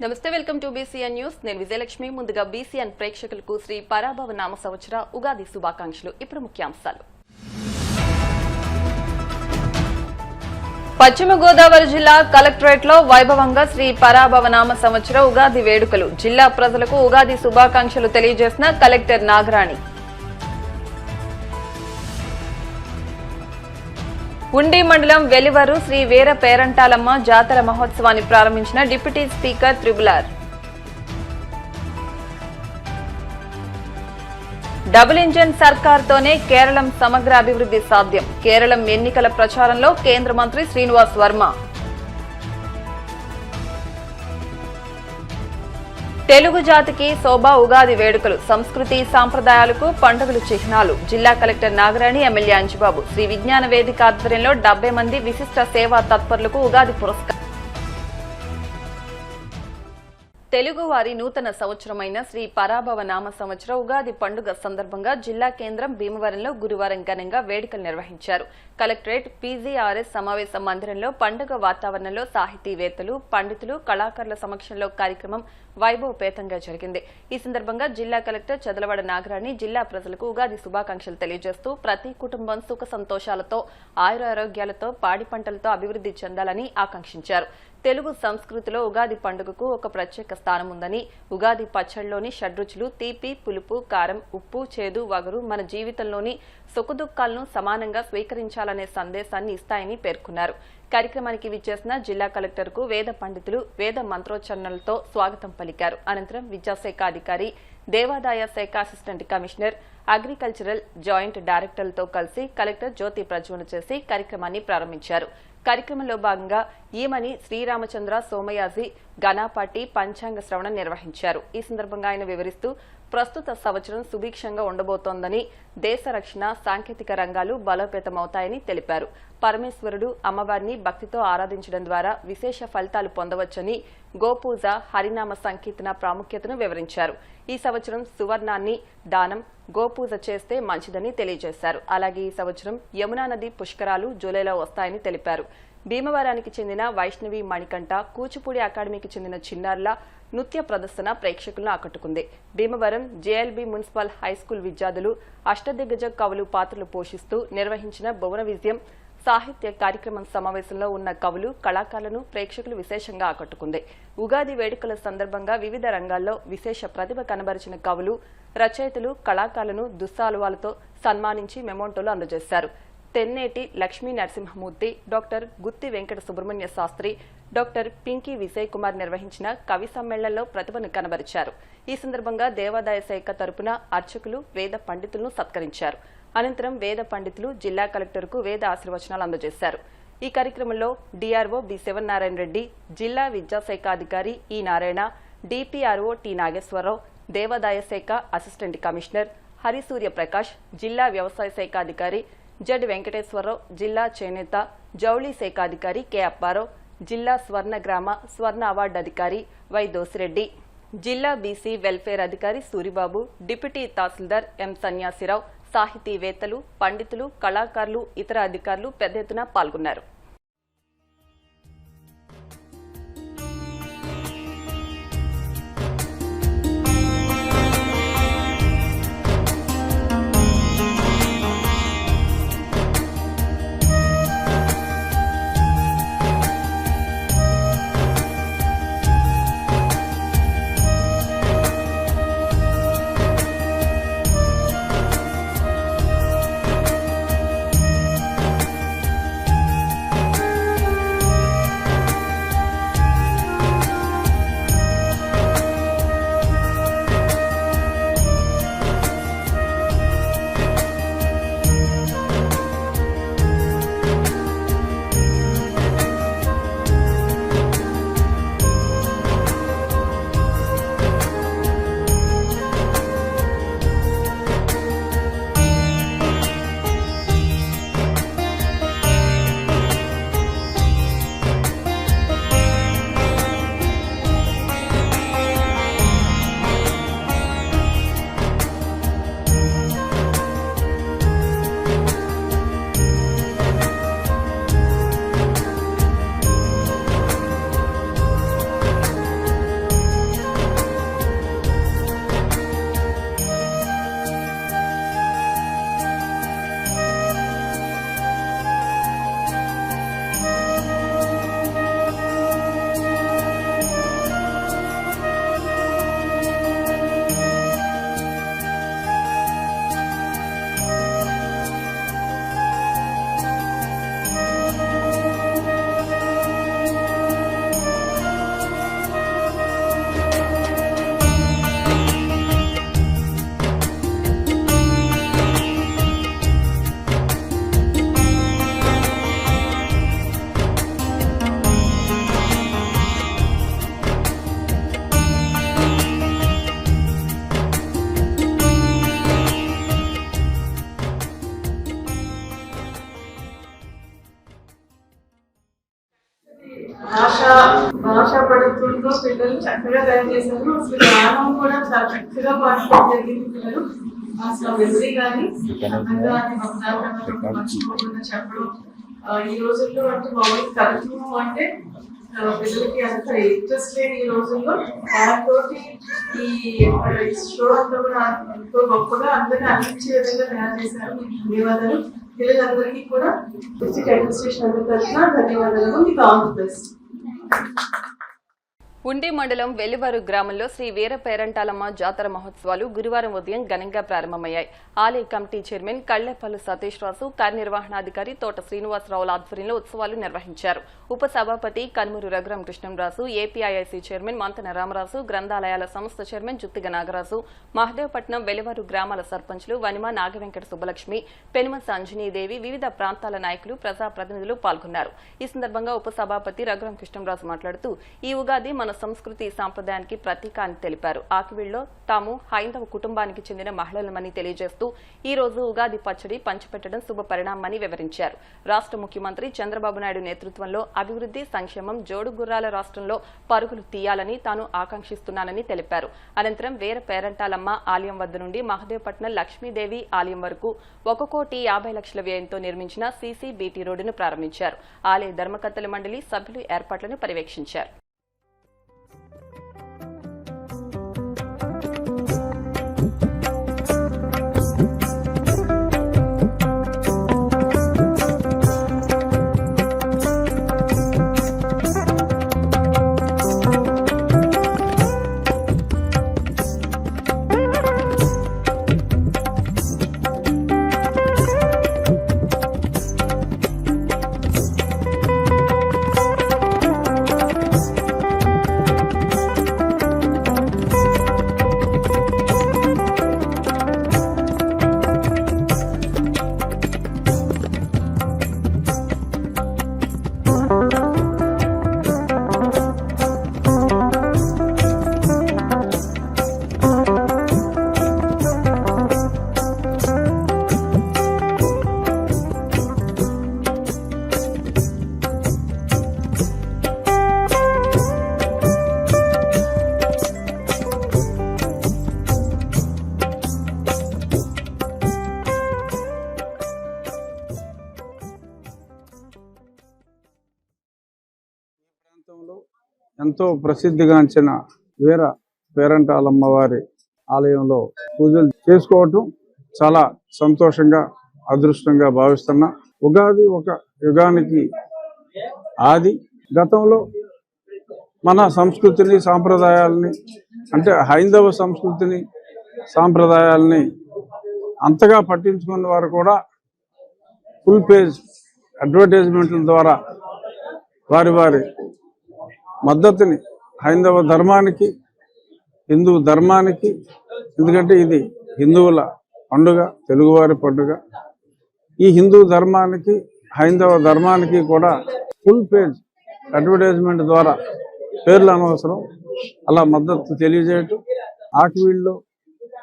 నమస్తే, welcome to BCN news. నేను విజయలక్ష్మి. ముందుగా బీసీఎన్ ప్రేక్షకులకు శ్రీ పరాభవ నామ సంవత్సర ఉగాది శుభాకాంక్షలు. ఇప్పుడు ముఖ్యాంశాలు. పశ్చిమ గోదావరి జిల్లా కలెక్టరేట్ లో వైభవంగా శ్రీ పరాభవ నామ సంవత్సర ఉగాది వేడుకలు. జిల్లా ప్రజలకు ఉగాది శుభాకాంక్షలు తెలియజేసిన కలెక్టర్ నాగరాణి. ఉండి మండలం వెలివరు శ్రీ వీర పేరంటాలమ్మ జాతర మహోత్సవాన్ని ప్రారంభించిన deputy speaker త్రిబులార్. Double engine సర్కార్తోనే Keralam సమగ్ర అభివృద్ధి సాధ్యం. కేరళం ఎన్నికల ప్రచారంలో కేంద్ర మంత్రి శ్రీనివాస్ వర్మ. తెలుగు జాతికి శోభా ఉగాది వేడుకలు. సంస్కృతి సాంప్రదాయాలకు పండుగలు చిహ్నాలు. జిల్లా కలెక్టర్ నాగరాణి, ఎమ్మెల్యే అంజిబాబు. శ్రీ విజ్ఞాన వేదిక ఆధ్వర్యంలో 70 మంది విశిష్ట సేవా తత్పరులకు ఉగాది పురస్కారం. తెలుగువారి నూతన సంవత్సరమైన శ్రీ పరాభవ నామ సంవత్సర ఉగాది పండుగ సందర్భంగా జిల్లా కేంద్రం భీమవరంలో గురువారం ఘనంగా వేడుకలు నిర్వహించారు. కలెక్టరేట్ పీజీఆర్ఎస్ సమావేశ మందిరంలో పండుగ వాతావరణంలో సాహితీవేత్తలు, పండితులు, కళాకారుల సమక్షంలో కార్యక్రమం వైభవపేతంగా జరిగింది. ఈ సందర్భంగా జిల్లా కలెక్టర్ చదలవాడ నాగరాణి జిల్లా ప్రజలకు ఉగాది శుభాకాంక్షలు తెలియజేస్తూ ప్రతి కుటుంబం సుఖ సంతోషాలతో, ఆయురారోగ్యాలతో, పాడి పంటలతో అభివృద్ధి చెందాలని ఆకాంక్షించారు. తెలుగు సంస్కృతిలో ఉగాది పండుగకు ఒక ప్రత్యేక స్థానం ఉందని, ఉగాది పచ్చడిలోని షడ్రుచులు తీపి, పులుపు, కారం, ఉప్పు, చేదు, వగరు మన జీవితంలోని సుఖదుఖాలను సమానంగా స్వీకరించాలనే సందేశాన్ని ఇస్తాయని పేర్కొన్నారు. కార్యక్రమానికి విచ్చేసిన జిల్లా కలెక్టర్ కు వేద పండితులు వేద మంత్రోచ్చరణలతో స్వాగతం పలికారు. అనంతరం విద్యాశాఖ అధికారి, దేవాదాయ శాఖ అసిస్టెంట్ కమిషనర్, అగ్రికల్చరల్ జాయింట్ డైరెక్టర్లతో కలిసి కలెక్టర్ జ్యోతి ప్రజ్వలన చేసి కార్యక్రమాన్ని ప్రారంభించారు. కార్యక్రమంలో భాగంగా ఈమని శ్రీరామచంద్ర సోమయాజి గణాపాటి పంచాంగ శ్రవణం నిర్వహించారు. ఈ సందర్భంగా ఆయన వివరిస్తూ ప్రస్తుత సంవత్సరం సుభిక్షంగా ఉండబోతోందని, దేశ రక్షణ, సాంకేతిక రంగాలు బలోపేతమవుతాయని తెలిపారు. పరమేశ్వరుడు, అమ్మవారిని భక్తితో ఆరాధించడం ద్వారా విశేష ఫలితాలు పొందవచ్చని, గోపూజ, హరినామ సంకీర్తన ప్రాముఖ్యతను వివరించారు. ఈ సంవత్సరం సువర్ణాన్ని దానం, గోపూజ చేస్తే మంచిదని తెలియజేశారు. అలాగే ఈ సంవత్సరం యమునా నది పుష్కరాలు జూలైలో వస్తాయని తెలిపారు. భీమవరానికి చెందిన వైష్ణవి మణికంఠ, కూచిపూడి అకాడమీకి చెందిన చిన్నారుల నృత్య ప్రదర్శన ప్రేక్షకులను ఆకట్టుకుంది. భీమవరం జేఎల్బీ మున్సిపల్ హైస్కూల్ విద్యార్థులు అష్టదిగ్గజ కవులు పాత్రలు పోషిస్తూ నిర్వహించిన భువన విజయం సాహిత్య కార్యక్రమం సమావేశంలో ఉన్న కవులు, కళాకారులను ప్రేక్షకులు విశేషంగా ఆకట్టుకుంది. ఉగాది వేడుకల సందర్భంగా వివిధ రంగాల్లో విశేష ప్రతిభ కనబరిచిన కవులు, రచయితలు, కళాకారులను దుస్సాలువాలతో సన్మానించి మెమోంటోలు అందజేశారు. తెన్నేటి లక్ష్మీ నరసింహమూర్తి, డాక్టర్ గుత్తి వెంకట సుబ్రహ్మణ్య శాస్త్రి, డాక్టర్ పింకీ విజయ్ కుమార్ నిర్వహించిన కవి సమ్మేళనంలో ప్రతిభను కనబరిచారు. ఈ సందర్భంగా దేవాదాయ శాఖ తరపున అర్చకులు, వేద పండితులను సత్కరించారు. అనంతరం వేద పండితులు జిల్లా కలెక్టర్కు వేద ఆశీర్వచనాలు అందజేశారు. ఈ కార్యక్రమంలో డీఆర్ఓ బి శివనారాయణ రెడ్డి, జిల్లా విద్యాశాఖ అధికారి ఈ నారాయణ, డిపిఆర్ఓ టి నాగేశ్వరరావు, దేవాదాయ శాఖ అసిస్టెంట్ కమిషనర్ హరిసూర్య ప్రకాష్, జిల్లా వ్యవసాయ శాఖ అధికారి జడ్ వెంకటేశ్వరరావు, జిల్లా చేనేత జౌళి శాఖ అధికారి కె అప్పారావు, జిల్లా స్వర్ణ గ్రామ స్వర్ణ అవార్డు అధికారి వై దోసిరెడ్డి, జిల్లా బీసీ వెల్ఫేర్ అధికారి సూరిబాబు, డిప్యూటీ తహసీల్దార్ ఎం సన్యాసిరావు, సాహితీవేత్తలు, పండితులు, కళాకారులు, ఇతర అధికారులు పెద్ద ఎత్తున పాల్గొన్నారు. చక్కగా తయారు చేశారు. అసలు గానం కూడా చాలా చక్కగా పాడుకోవడం జరిగింది పిల్లలు. అసలు మెమరీ కానీ అందంగా మర్చిపోకుండా చెప్పడం. ఈ రోజుల్లో అంటే మామూలు కథలు అంటే పిల్లలకి అంత ఇంట్రెస్ట్ లేని ఈ రోజుల్లో దానితోటి ఈ షో అంతా కూడా ఎంతో గొప్పగా అందరినీ అందించే విధంగా తయారు చేశారు. మీకు ధన్యవాదాలు. పిల్లలందరికీ కూడా డిస్ట్రిక్ట్ అడ్మినిస్ట్రేషన్ అందరి తరఫున ధన్యవాదాలు. మీకు ఆల్ ది బెస్ట్. ఉండి మండలం వెలివారు గ్రామంలో శ్రీ వీర పేరంటాలమ్మ జాతర మహోత్సవాలు గురువారం ఉదయం ఘనంగా ప్రారంభమయ్యాయి. ఆలయ కమిటీ చైర్మన్ కళ్లేపల్లి సతీష్ రాజు, కార్యనిర్వహణాధికారి తోట శ్రీనివాసరావుల ఆధ్వర్యంలో ఉత్సవాలు నిర్వహించారు. ఉప సభాపతి కనుమూరు రఘురామ కృష్ణంరాజు, ఏపీఐఐసీ చైర్మన్ మంతన రామరాజు, గ్రంథాలయాల సంస్థ చైర్మన్ జుత్తిగ నాగరాజు, మహదేవపట్నం వెలివారు గ్రామాల సర్పంచ్లు వనిమ నాగవెంకట సుబ్బలక్ష్మి, పెనుమస అంజనీదేవి, వివిధ ప్రాంతాల నాయకులు, ప్రజాప్రతినిధులు పాల్గొన్నారు. ఈ సందర్భంగా ఉప సభాపతి రఘురామ కృష్ణంరాజు మాట్లాడుతూ ఈ ఉగాది మన సంస్కృతి సాంప్రదాయానికి ప్రతీక అని తెలిపారు. ఆకివీళ్లో తాము హైందవ కుటుంబానికి చెందిన మహిళలమని తెలియజేస్తూ ఈ రోజు ఉగాది పచ్చడి పంచిపెట్టడం శుభ పరిణామని వివరించారు. రాష్ట్ర ముఖ్యమంత్రి చంద్రబాబు నాయుడు నేతృత్వంలో అభివృద్ధి, సంక్షేమం జోడు గుర్రాల రాష్ట్రంలో పరుగులు తీయాలని తాను ఆకాంక్షిస్తున్నానని తెలిపారు. అనంతరం వీర పేరంటాలమ్మ ఆలయం వద్ద నుండి మహదేవపట్నం లక్ష్మీదేవి ఆలయం వరకు 1,50,00,000 వ్యయంతో నిర్మించిన సీసీ బీటీ రోడ్డును ప్రారంభించారు. ఆలయ ధర్మకర్తల మండలి సభ్యులు ఏర్పాట్లను పర్యవేక్షించారు. ఎంతో ప్రసిద్ధిగాంచిన వీర పేరంటాలమ్మవారి ఆలయంలో పూజలు చేసుకోవటం చాలా సంతోషంగా, అదృష్టంగా భావిస్తున్నా. ఉగాది ఒక యుగానికి ఆది. గతంలో మన సంస్కృతిని, సాంప్రదాయాలని, అంటే హైందవ సంస్కృతిని, సాంప్రదాయాలని అంతగా పట్టించుకున్న వారు కూడా ఫుల్ పేజ్ అడ్వర్టైజ్మెంట్ల ద్వారా వారి వారి మద్దతుని హైందవ ధర్మానికి, హిందూ ధర్మానికి, ఎందుకంటే ఇది హిందువుల పండుగ, తెలుగువారి పండుగ, ఈ హిందూ ధర్మానికి, హైందవ ధర్మానికి కూడా ఫుల్ పేజ్ అడ్వర్టైజ్మెంట్ ద్వారా పేర్లు అనవసరం అలా మద్దతు తెలియజేయటం. ఆకివీళ్ళలో,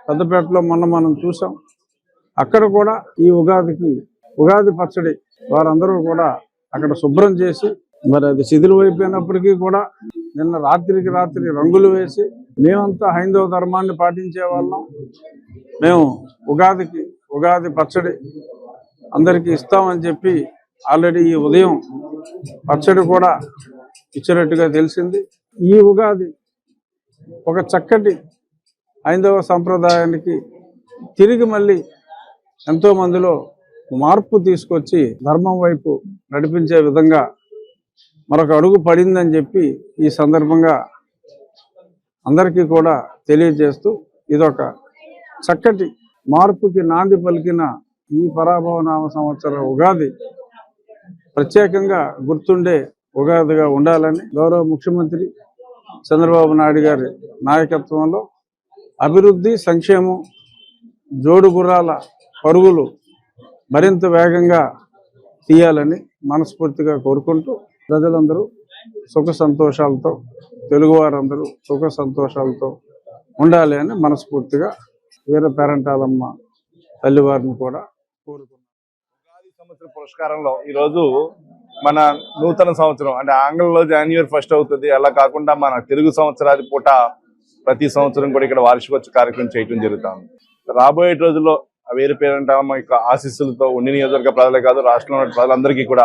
పెద్దపేటలో మనం చూసాం. అక్కడ కూడా ఈ ఉగాది పచ్చడి వారందరూ కూడా అక్కడ శుభ్రం చేసి, మరి అది శిథిలమైపోయినప్పటికీ కూడా నిన్న రాత్రికి రాత్రి రంగులు వేసి, మేమంతా హైందవ ధర్మాన్ని పాటించే వాళ్ళం, మేము ఉగాది పచ్చడి అందరికీ ఇస్తామని చెప్పి ఆల్రెడీ ఈ ఉదయం పచ్చడి కూడా ఇచ్చినట్టుగా తెలిసింది. ఈ ఉగాది ఒక చక్కటి హైందవ సంప్రదాయానికి తిరిగి మళ్ళీ ఎంతో మందిలో మార్పు తీసుకొచ్చి ధర్మం వైపు నడిపించే విధంగా మరొక అడుగు పడిందని చెప్పి ఈ సందర్భంగా అందరికీ కూడా తెలియజేస్తూ, ఇదొక చక్కటి మార్పుకి నాంది పలికిన ఈ పరాభవ నామ సంవత్సర ఉగాది ప్రత్యేకంగా గుర్తుండే ఉగాదిగా ఉండాలని గౌరవ ముఖ్యమంత్రి చంద్రబాబు నాయుడు గారి నాయకత్వంలో అభివృద్ధి, సంక్షేమం జోడు గుర్రాల పరుగులు మరింత వేగంగా తీయాలని మనస్ఫూర్తిగా కోరుకుంటూ, ప్రజలందరూ సుఖ సంతోషాలతో, తెలుగువారందరూ సుఖ సంతోషాలతో ఉండాలి అని మనస్ఫూర్తిగా వీర పేరంటాలమ్మ తల్లివారిని కూడా కోరుకున్నాను. ఉగాది సంవత్సర పురస్కారంలో ఈరోజు మన నూతన సంవత్సరం అంటే ఆంగ్లంలో జనవరి 1 అవుతుంది. అలా కాకుండా మన తెలుగు సంవత్సరాది పూట ప్రతి సంవత్సరం కూడా ఇక్కడ వార్షికోత్సవ కార్యక్రమం చేయడం జరుగుతుంది. రాబోయే రోజుల్లో వేరు పేరంటాలమ్మ యొక్క ఆశీస్సులతో ఉండి నియోజకవర్గ ప్రజలే కాదు రాష్ట్రంలో ప్రజలందరికీ కూడా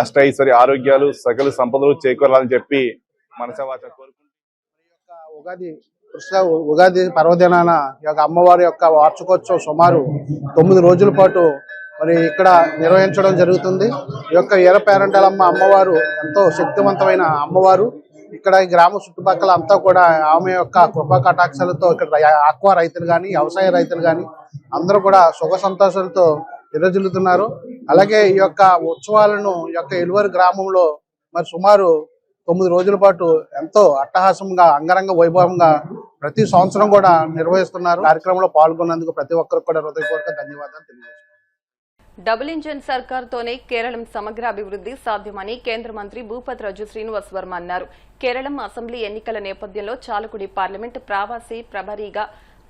అష్టైశ్వర్య ఆరోగ్యాలు సకల సంపదలు చేకూరాలని చెప్పి మనసవాచ కోరుకుంటున్నాను. ఉగాది పర్వదినాన ఈ యొక్క అమ్మవారి యొక్క వార్షికోత్సవం సుమారు 9 రోజుల పాటు మరి ఇక్కడ నిర్వహించడం జరుగుతుంది. ఈ యొక్క ఈరపేరంటాలమ్మ అమ్మవారు ఎంతో శక్తివంతమైన అమ్మవారు. ఇక్కడ ఈ గ్రామ చుట్టుపక్కల అంతా కూడా ఆమె యొక్క కృపా కటాక్షాలతో ఇక్కడ ఆక్వా రైతులు కానీ వ్యవసాయ రైతులు కానీ అందరూ కూడా సుఖ సంతోషాలతో విరజిల్లుతున్నారు. అలాగే ఈ యొక్క ఉత్సవాలను ఈ యొక్క ఎలువరు గ్రామంలో మరి సుమారు 9 రోజుల పాటు ఎంతో అట్టహాసంగా అంగరంగ వైభవంగా ప్రతి సంవత్సరం కూడా నిర్వహిస్తున్నారు. కార్యక్రమంలో పాల్గొన్నందుకు ప్రతి ఒక్కరికి కూడా హృదయపూర్వక ధన్యవాదాలు తెలియజేస్తున్నారు. డబుల్ ఇంజన్ సర్కార్తోనే కేరళం సమగ్ర అభివృద్ధి సాధ్యమని కేంద్ర మంత్రి భూపతిరాజు శ్రీనివాస్ వర్మ అన్నారు. కేరళం అసెంబ్లీ ఎన్నికల నేపథ్యంలో చాలకుడి పార్లమెంటు ప్రవాసీ ప్రభరీగా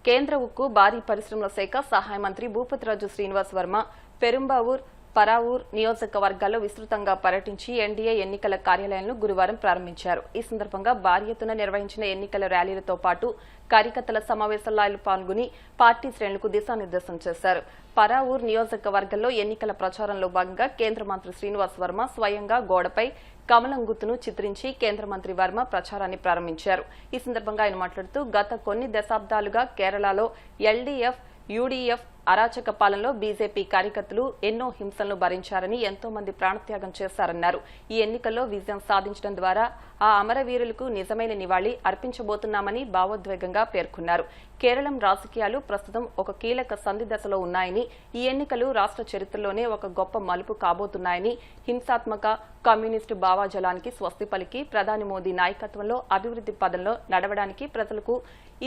కేంద్ర ఉక్కు భారీ పరిశ్రమల శాఖ సహాయ మంత్రి భూపతిరాజు శ్రీనివాస్ వర్మ పెరుంబావూర్ పరావూర్ నియోజకవర్గాల్లో విస్తృతంగా పర్యటించి ఎన్డీఏ ఎన్నికల కార్యాలయాలను గురువారం ప్రారంభించారు. ఈ సందర్భంగా భారీ ఎత్తున నిర్వహించిన ఎన్నికల ర్యాలీలతో పాటు కార్యకర్తల సమావేశాల్లో ఆయన పాల్గొని పార్టీ శ్రేణులకు దిశానిర్దేశం చేశారు. పరావూర్ నియోజకవర్గంలో ఎన్నికల ప్రచారంలో భాగంగా కేంద్ర మంత్రి శ్రీనివాస్ వర్మ స్వయంగా గోడపై కమలం గుర్తును చిత్రించి కేంద్ర మంత్రి వర్మ ప్రచారాన్ని ప్రారంభించారు. ఈ సందర్భంగా ఆయన మాట్లాడుతూ గత కొన్ని దశాబ్దాలుగా కేరళలో ఎల్డీఎఫ్ యూడీఎఫ్ అరాచక పాలనలో బీజేపీ కార్యకర్తలు ఎన్నో హింసలను భరించారని ఎంతో మంది ప్రాణత్యాగం చేశారన్నారు. ఈ ఎన్నికల్లో విజయం సాధించడం ద్వారా ఆ అమరవీరులకు నిజమైన నివాళి అర్పించబోతున్నామని భావోద్వేగంగా పేర్కొన్నారు. కేరళం రాజకీయాలు ప్రస్తుతం ఒక కీలక సంధి దశలో ఉన్నాయని ఈ ఎన్నికలు రాష్ట్ర చరిత్రలోనే ఒక గొప్ప మలుపు కాబోతున్నాయని హింసాత్మక కమ్యూనిస్టు భావాజలానికి స్వస్తి పలికి ప్రధాని మోదీ నాయకత్వంలో అభివృద్ధి పదంలో నడవడానికి ప్రజలకు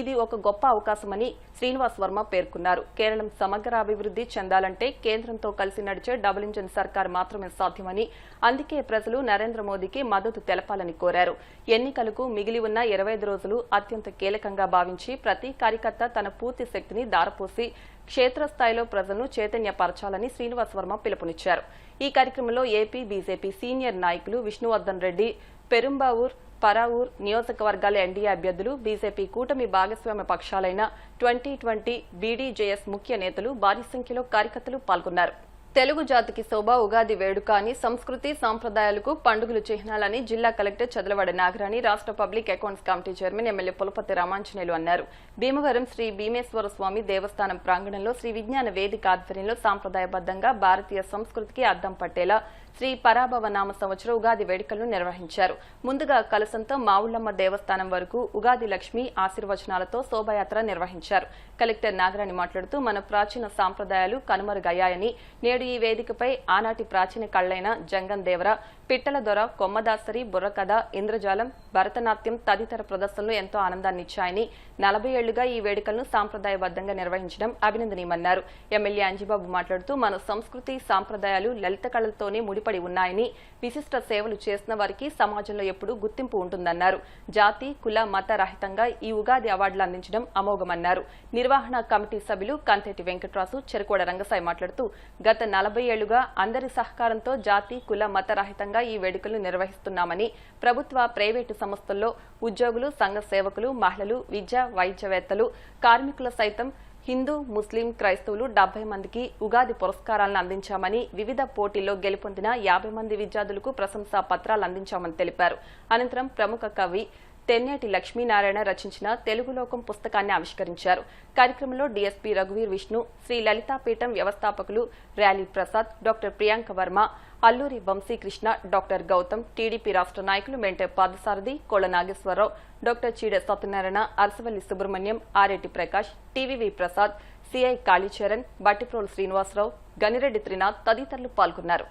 ఇది ఒక గొప్ప అవకాశమని శ్రీనివాస్ వర్మ పేర్కొన్నారు. కేరళం సమగ్ర అభివృద్ధి చెందాలంటే కేంద్రంతో కలిసి నడిచే డబుల్ ఇంజన్ సర్కార్ మాత్రమే సాధ్యమని అందుకే ప్రజలు నరేంద్ర మోదీకి మద్దతు తెలపాలని కోరారు. ఎన్నికలకు మిగిలి ఉన్న 25 రోజులు అత్యంత కీలకంగా భావించి ప్రతి కార్యకర్త తన పూర్తి శక్తిని దారపోసి క్షేత్రస్థాయిలో ప్రజలను చైతన్యపరచాలని శ్రీనివాస్ వర్మ పిలుపునిచ్చారు. ఈ కార్యక్రమంలో ఏపీ బీజేపీ సీనియర్ నాయకులు విష్ణువర్ధన్ రెడ్డి, పెరుంబావూర్ పరావూర్ నియోజకవర్గాల ఎన్డీఏ అభ్యర్థులు, బీజేపీ కూటమి భాగస్వామ్య పక్షాలైన 2020 బీడీజేఎస్ ముఖ్య నేతలు భారీ సంఖ్యలో కార్యకర్తలు పాల్గొన్నారు. తెలుగు జాతికి శోభ ఉగాది వేడుక అని సంస్కృతి సాంప్రదాయాలకు పండుగలు చిహ్నాలని జిల్లా కలెక్టర్ చదలవాడ నాగరాణి రాష్ట్ర public accounts committee chairman MLA Pulapati Ramanjaneyulu అన్నారు. భీమవరం శ్రీ భీమేశ్వర స్వామి దేవస్థానం ప్రాంగణంలో శ్రీ విజ్ఞాన వేదిక ఆధ్వర్యంలో సాంప్రదాయబద్దంగా భారతీయ సంస్కృతికి అద్దం పట్టేలా శ్రీ పరాభవ నామ సంవత్సర ఉగాది వేడుకలను నిర్వహించారు. ముందుగా కలసంతో మావుళ్లమ్మ దేవస్థానం వరకు ఉగాది లక్ష్మి ఆశీర్వచనాలతో శోభయాత్ర నిర్వహించారు. కలెక్టర్ నాగరాణి మాట్లాడుతూ మన ప్రాచీన సాంప్రదాయాలు కనుమరుగయ్యాయని నేడు ఈ వేదికపై ఆనాటి ప్రాచీన కళ్లైన జంగం దేవర, పిట్టల దొర, కొమ్మదాసరి, బుర్రకథ, ఇంద్రజాలం, భరతనాట్యం తదితర ప్రదర్శనలు ఎంతో ఆనందాన్నిచ్చాయని 40 ఏళ్లుగా ఈ వేడుకలను సాంప్రదాయబద్దంగా నిర్వహించడం అభినందనీయమన్నారు. ఎమ్మెల్యే అంజిబాబు మాట్లాడుతూ మన సంస్కృతి సాంప్రదాయాలు లలిత కళలతోనే ముడిపడి ఉన్నాయని, విశిష్ట సేవలు చేసిన వారికి సమాజంలో ఎప్పుడూ గుర్తింపు ఉంటుందన్నారు. జాతి కుల మత రహితంగా ఈ ఉగాది అవార్డులు అందించడం అమోఘమన్నారు. నిర్వహణ కమిటీ సభ్యులు కంతేటి వెంకటరాసు, చెరుకోడ రంగసాయి మాట్లాడుతూ గత 40 ఏళ్లుగా అందరి సహకారంతో జాతి కుల మత రహితంగా ఈ వేడుకలు నిర్వహిస్తున్నామని, ప్రభుత్వ ప్రైవేటు సంస్థల్లో ఉద్యోగులు, సంఘ సేవకులు, మహిళలు, విద్య వైద్యవేత్తలు, కార్మికులు సైతం హిందూ, ముస్లిం, క్రైస్తవులు 70 మందికి ఉగాది పురస్కారాలను అందించామని, వివిధ పోటీల్లో గెలుపొందిన 50 మంది విద్యార్థులకు ప్రశంసా పత్రాలు అందించామని తెలిపారు. అనంతరం ప్రముఖ కవి తెన్నేటి లక్ష్మీనారాయణ రచించిన తెలుగులోకం పుస్తకాన్ని ఆవిష్కరించారు. కార్యక్రమంలో డీఎస్పీ రఘువీర్ విష్ణు, శ్రీ లలితాపీఠం వ్యవస్థాపకులు Ryali Prasad, doctor Priyanka Varma, Alluri Vamsikrishna, doctor Gautam, TDP రాష్ట్ర నాయకులు Mente Padasarathi, Kolla Nageswararao, doctor Cheede Satyanarayana, Arasavalli Subrahmanyam, Areddy Prakash, TVV Prasad, CI Kalicharan, Bhattiprolu Srinivasarao, Ganireddy Trinath తదితరులు పాల్గొన్నారు.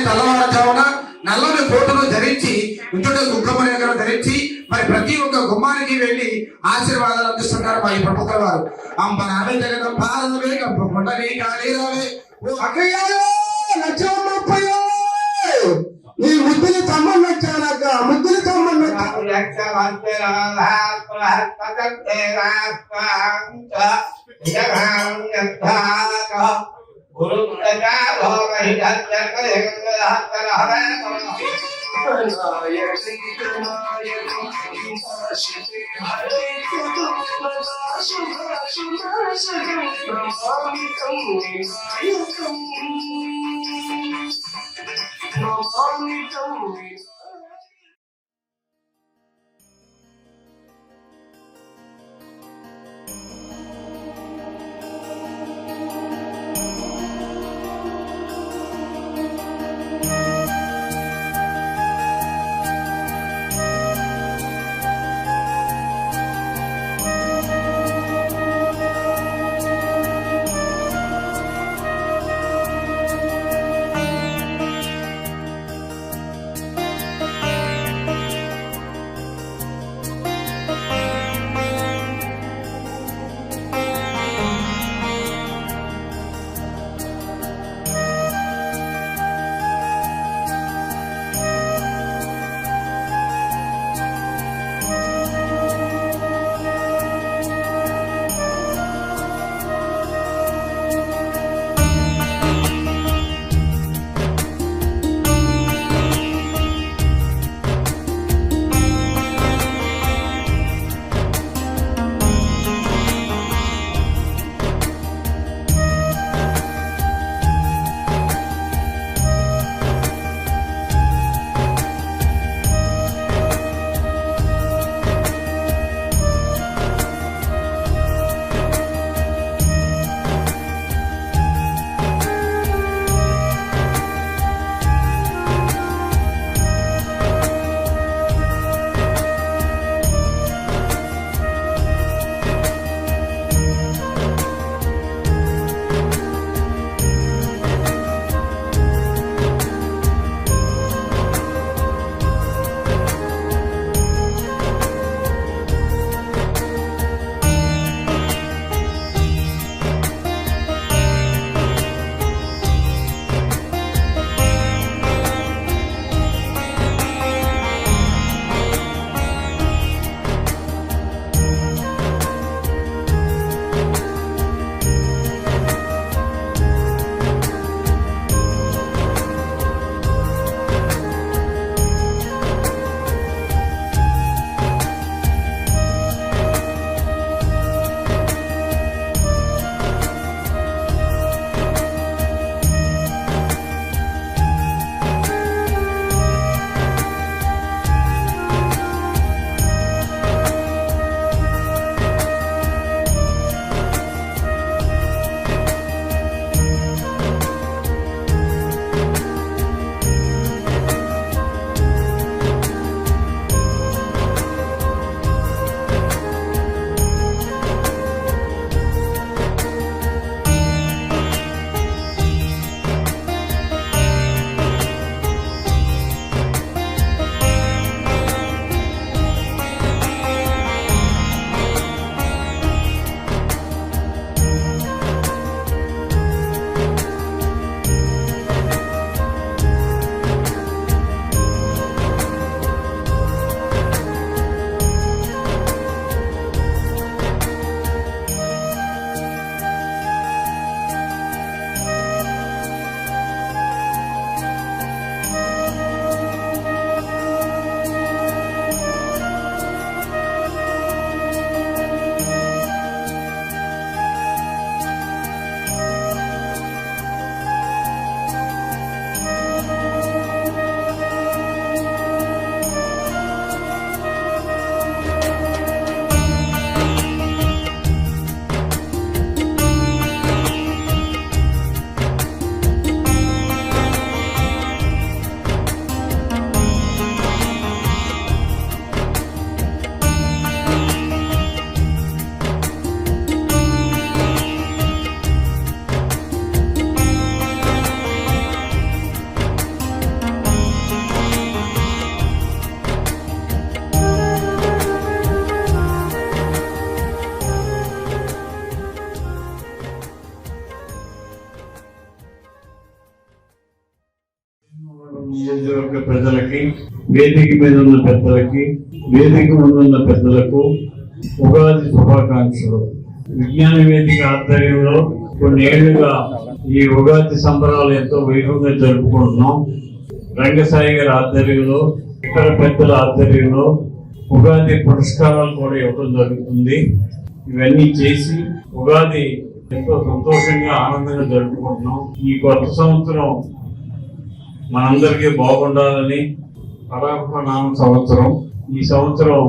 తెల్లవారుజామున నల్లని కోటును ధరించి ఇంట్లో దుఃఖమని ధరించి మరి ప్రతి ఒక్క గుమ్మానికి వెళ్లి ఆశీర్వాదాలు అందిస్తున్నారు మా ఈ ప్రముఖుల వారు. అంబ నావే జగదం భారతవే కంపండని కాళీరావే అక్కయ్యో లక్షమ్మయ్యో నీ ముద్దుని తమ్మని వచ్చానక్క ముద్దుని తమ్మని నియోజకవర్గ ప్రజలకి, వేదిక మీద ఉన్న పెద్దలకి, వేదిక ముందు ఉన్న పెద్దలకు ఉగాది శుభాకాంక్షలు. విజ్ఞాన వేదిక ఆధ్వర్యంలో కొన్ని ఏళ్లుగా ఈ ఉగాది సంబరాలు ఎంతో వైభవంగా జరుపుకుంటున్నాం. రంగసాయి గారి ఆధ్వర్యంలో, ఇతర పెద్దల ఆధ్వర్యంలో ఉగాది పురస్కారాలు కూడా ఇవ్వడం జరుగుతుంది. ఇవన్నీ చేసి ఉగాది ఎంతో సంతోషంగా ఆనందంగా జరుపుకుంటున్నాం. ఈ కొత్త సంవత్సరం మనందరికీ బాగుండాలని, పరాభనామ సంవత్సరం, ఈ సంవత్సరం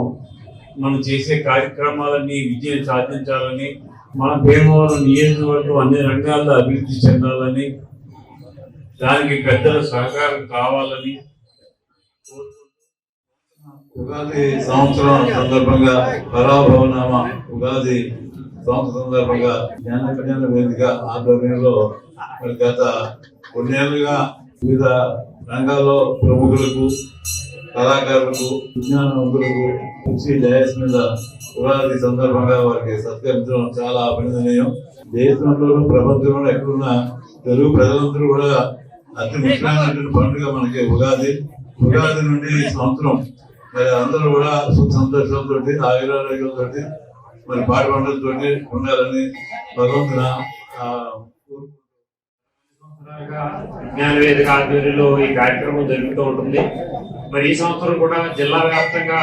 మనం చేసే కార్యక్రమాలన్నీ విజయం సాధించాలని, మన భీమవరం నియోజకవర్గం అన్ని రంగాల్లో అభివృద్ధి చెందాలని, దానికి పెద్దల సహకారం కావాలని ఉగాది సంవత్సరం సందర్భంగా పరాభవనామ ఉగాది సంవత్సరం సందర్భంగా జ్ఞాన కళ్యాణ వేదిక ఆధ్వర్యంలో మరి గత కొన్నేళ్లుగా వివిధ రంగాల్లో ప్రముఖులకు, కళాకారులకు, విజ్ఞానవంతులకు కృషి డయాస్ మీద ఉగాది సందర్భంగా వారికి సత్కరించడం చాలా అభినందనీయం. దేశంలోనూ ప్రపంచంలో ఎక్కడున్న తెలుగు ప్రజలందరూ కూడా అతి ముఖ్యమైనటువంటి పండుగ మనకి ఉగాది. ఉగాది నుండి ఈ సంవత్సరం మరి అందరూ కూడా సుఖ సంతోషంతో, ఆయురారోగ్యంతో, మరి పాటి పంటలతో ఉండాలని భగవంతున విజ్ఞాన వేదిక ఆధ్వర్యంలో ఈ కార్యక్రమం జరుగుతూ ఉంటుంది. మరి ఈ సంవత్సరం కూడా జిల్లా వ్యాప్తంగా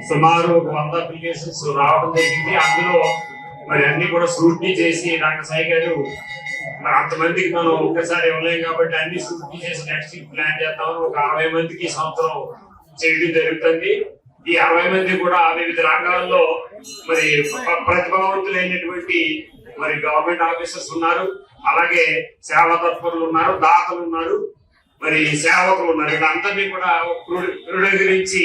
సుమారు 100 అప్లికేషన్స్ రావడం జరిగింది. అందులో మరి అన్ని కూడా స్క్రూటినీ చేసి రంగసాయి గారు మరి అంతమందికి మనం ఒక్కసారి ఇవ్వలేం కాబట్టి అన్ని స్క్రూటినీ చేసి నెక్స్ట్ ప్లాన్ చేద్దామని ఒక 60 మందికి ఈ సంవత్సరం చేయడం జరుగుతుంది. ఈ 60 మంది కూడా వివిధ రంగాల్లో మరి ప్రతిభావంతులైనటువంటి మరి గవర్నమెంట్ ఆఫీసర్స్ ఉన్నారు, అలాగే సేవా తత్పరులు ఉన్నారు, దాతలు ఉన్నారు, మరి సేవకులు ఉన్నారు. వీళ్ళందరినీ కూడా క్రోడీకరించి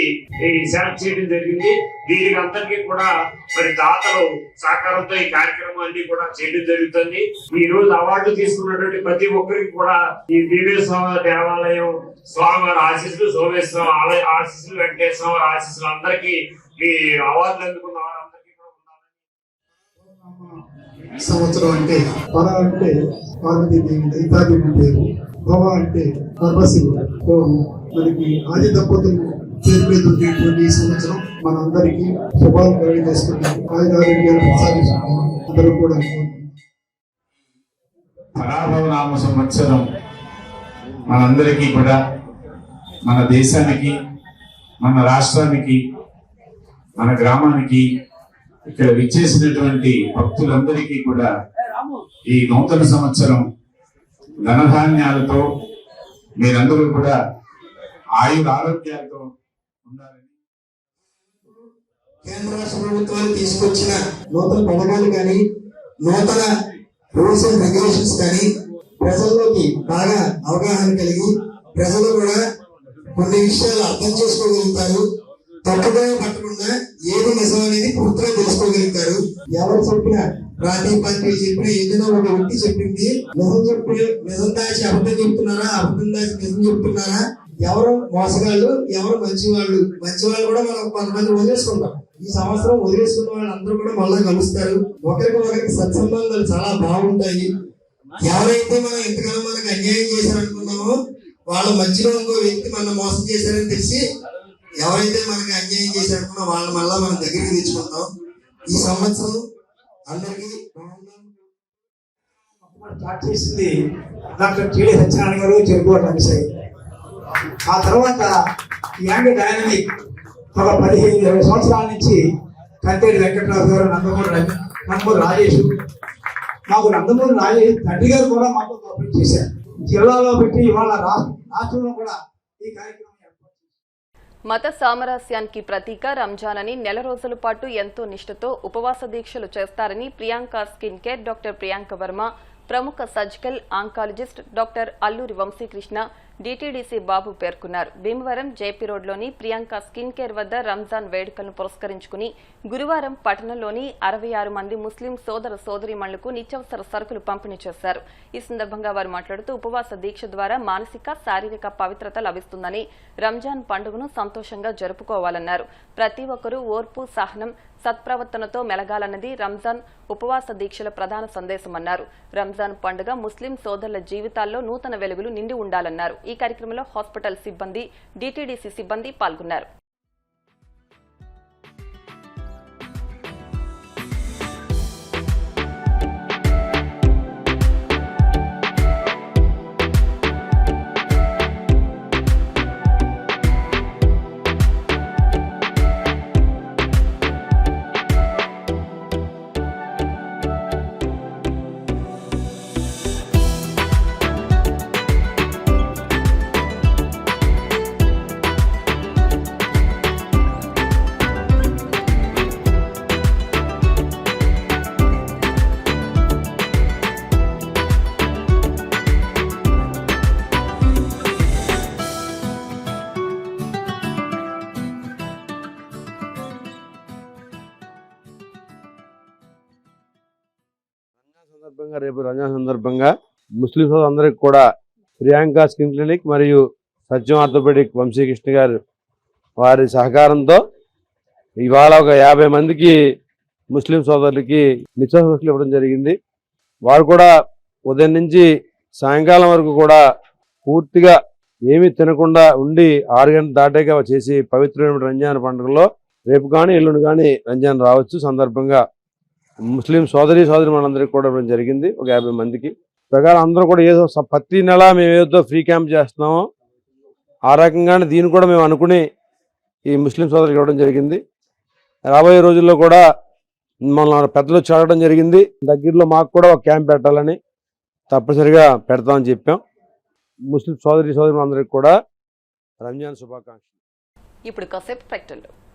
సెలెక్ట్ చేయడం జరిగింది. దీనికి అందరికీ కూడా మరి దాతలు సహకారంతో ఈ కార్యక్రమాన్ని కూడా చేయడం జరుగుతుంది. ఈ రోజు అవార్డు తీసుకున్నటువంటి ప్రతి ఒక్కరికి కూడా ఈ దేవేశ్వర దేవాలయం స్వామివారి ఆశీస్సులు, సోమేశ్వర ఆలయ ఆశీస్సులు, వెంకటేశ్వర ఆశీస్సులు అందరికీ ఈ అవార్డులు అందుకున్న వారందరికీ కూడా ఉండాలని. సంవత్సరం అంటే పర అంటే పార్వతీదేవి దైతాదేవి పేరు, భవ అంటే పరమశివుడు. మనకి ఆది దంపతులు పేరు మీద ఉండేటువంటి ఈ సంవత్సరం మనందరికీ శుభాలు కలిగజేసుకుంటాం. ఆయురారోగ్యాలు ప్రసాదిస్తున్నాం అందరూ కూడా. పరాభవనామ సంవత్సరం మనందరికీ కూడా, మన దేశానికి, మన రాష్ట్రానికి, మన గ్రామానికి, ఇక్కడ విచ్చేసినటువంటి భక్తులందరికీ కూడా ఈ నూతన సంవత్సరం ధనధాన్యాలతో మీరందరూ కూడా ఆయుర ఆరోగ్యాలతో ఉండాలని. కేంద్ర రాష్ట్ర ప్రభుత్వాలు తీసుకొచ్చిన నూతన పథకాలు కానీ, నూతన రూల్స్ అండ్ రెగ్యులేషన్స్ కానీ ప్రజల్లోకి బాగా అవగాహన కలిగి ప్రజలు కూడా కొన్ని విషయాలు అర్థం చేసుకోగలుగుతారు. తప్పుగా పట్టకుండా ఏది నిజం అనేది పూర్తిగా తెలుసుకోగలుగుతారు. ఎవరు చెప్పినా, రాజకీయ పార్టీలు చెప్పినా, ఏదైనా ఒక వ్యక్తి చెప్పింది నిజం దాచి అబద్ధం చెప్తున్నారా, అబద్ధం దాచి నిజం చెప్తున్నారా, ఎవరు మోసగాళ్ళు, ఎవరు మంచివాళ్ళు కూడా మనం కొంతమంది వదిలేసుకుంటాం. ఈ సంవత్సరం వదిలేసుకున్న వాళ్ళు అందరూ కూడా మళ్ళీ కలుస్తారు. ఒకరికి సత్సంబంధాలు చాలా బాగుంటాయి. ఎవరైతే మనం ఎంతకాలం మనకు అన్యాయం చేశారనుకున్నామో వాళ్ళ మధ్యలో ఇంకో వ్యక్తి మనం మోసం చేశారని తెలిసి ఎవరైతే మనకి అన్యాయం చేశారనుకున్నా వాళ్ళ మళ్ళా మనం దగ్గరికి తెచ్చుకుంటాం. ఈ సంవత్సరం అందరికీ స్టార్ట్ చేసింది డాక్టర్ టిడి సత్యనారాయణ గారు, చెరుకోట రంగసాయి. ఆ తర్వాత యాంగ్ డైనమిక్ ఒక 15-20 సంవత్సరాల నుంచి కంటేటి వెంకటరావు గారు, నందమూరి రాజేష్, మాకు నందమూరి రాజేష్ తండ్రి గారు కూడా మాతో కోఆపరేట్ చేశారు. జిల్లాలో పెట్టి ఇవాళ రాష్ట్రంలో కూడా ఈ కార్యక్రమం. మత సామరస్యానికి ప్రతీక రంజాన్ అని నెల రోజుల పాటు ఎంతో నిష్ఠతో ఉపవాస దీక్షలు చేస్తారని Priyanka skin care doctor Priyanka Varma, ప్రముఖ surgical oncologist doctor Alluri Vamsikrishna, DTDC Babu పేర్కొన్నారు. భీమవరం జేపీ రోడ్లోని ప్రియాంక స్కిన్ కేర్ వద్ద రంజాన్ వేడుకలను పురస్కరించుకుని గురువారం పట్టణంలోని 66 మంది ముస్లిం సోదర సోదరీమణులకు నిత్యావసర సరుకులు పంపిణీ చేశారు. ఈ సందర్భంగా వారు మాట్లాడుతూ ఉపవాస దీక్ష ద్వారా మానసిక, శారీరక పవిత్రత లభిస్తుందని, రంజాన్ పండుగను సంతోషంగా జరుపుకోవాలన్నారు. ప్రతి ఒక్కరూ ఓర్పు, సహనం, సత్ప్రవర్తనతో మెలగాలన్నది రంజాన్ ఉపవాస దీక్షల ప్రధాన సందేశమన్నారు. రంజాన్ పండుగ ముస్లిం సోదరుల జీవితాల్లో నూతన వెలుగులు నిండి ఉండాలన్నారు. ఈ కార్యక్రమంలో హాస్పిటల్ సిబ్బంది, డిటిడిసి సిబ్బంది పాల్గొన్నారు. రేపు రంజాన్ సందర్భంగా ముస్లిం సోదరులందరికీ కూడా ప్రియాంక స్కిన్ క్లినిక్ మరియు సత్యం ఆర్థోపెడిక్ వంశీకృష్ణ గారు వారి సహకారంతో ఇవాళ ఒక 50 మందికి ముస్లిం సోదరులకి నిత్యావసరాలు ఇవ్వడం జరిగింది. వారు కూడా ఉదయం నుంచి సాయంకాలం వరకు కూడా పూర్తిగా ఏమీ తినకుండా ఉండి 6 గంటలు దాటాక చేసి పవిత్రమైన రంజాన్ పండుగలో రేపు కానీ ఎల్లుండి కానీ రంజాన్ రావచ్చు సందర్భంగా ముస్లిం సోదరి మనందరికీ కూడా ఇవ్వడం జరిగింది. ఒక 50 మందికి ప్రకారం అందరూ కూడా ఏదో ప్రతి నెల మేము ఏదో ఫ్రీ క్యాంప్ చేస్తున్నామో ఆ రకంగానే దీన్ని కూడా మేము అనుకుని ఈ ముస్లిం సోదరులకు ఇవ్వడం జరిగింది. రాబోయే రోజుల్లో కూడా మన పెద్దలు అడగడం జరిగింది, దగ్గరలో మాకు కూడా ఒక క్యాంప్ పెట్టాలని, తప్పనిసరిగా పెడతామని చెప్పాం. ముస్లిం సోదరి అందరికీ కూడా రంజాన్ శుభాకాంక్షలు. ఇప్పుడు కాసేపు ప్రకటనలు.